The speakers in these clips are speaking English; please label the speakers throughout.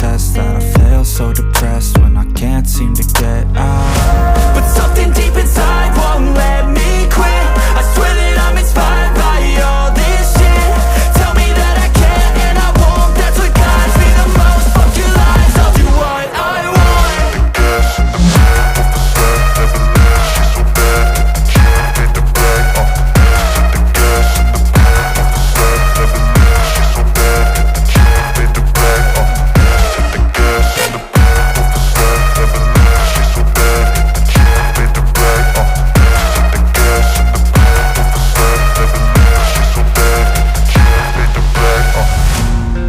Speaker 1: test that I fail, so depressed when I can't seem to get out. But something deep inside won't let me quit. I swear that I'm inspired by all this shit. Tell me that I can and I won't, that's what guides me the most. Fuck your lies, I'll do what I want.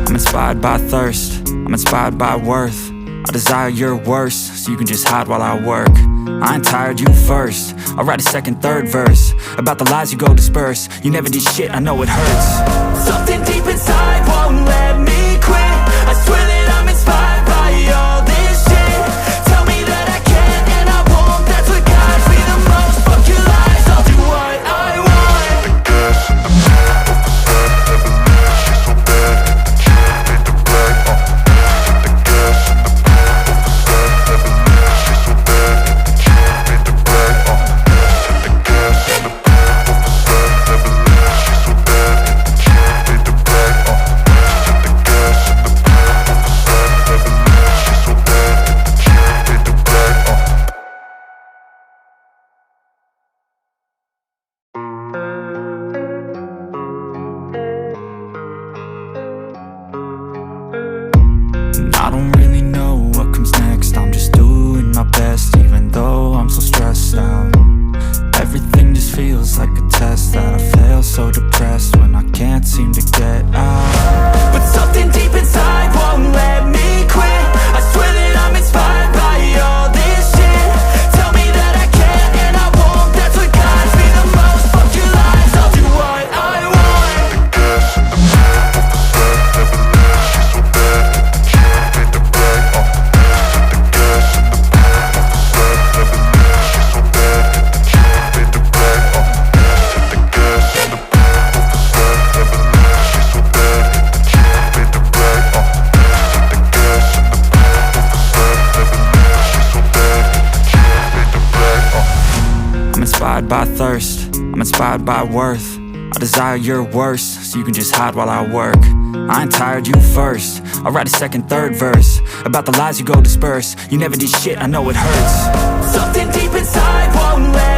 Speaker 1: I'm inspired by thirst, I'm inspired by worth. I desire your worst, so you can just hide while I work. I ain't tired, you first. I'll write a second, third verse about the lies you go disperse. You never did shit, I know it hurts. Something deep inside won't let me quit. I swear that I'm inspired by all this shit. Tell me that I can and I won't, that's what guides me the most. Fuck your lies, I'll do what I want. I don't really know what comes next. I'm just doing my best, even though I'm so stressed out. Everything just feels like a test that I fail, so depressed when I can't seem to get out. But something deep inside won't let me quit. I swear that I'm inspired by all this shit. Tell me that I can and I won't, that's what guides me the most. Fuck your lies, I'll do what I want. I'm inspired by thirst, I'm inspired by worth. I desire your worst, so you can just hide while I work. I ain't tired, you first. I'll write a second, third verse about the lies you go disperse. You never did shit, I know it hurts. Something deep inside won't let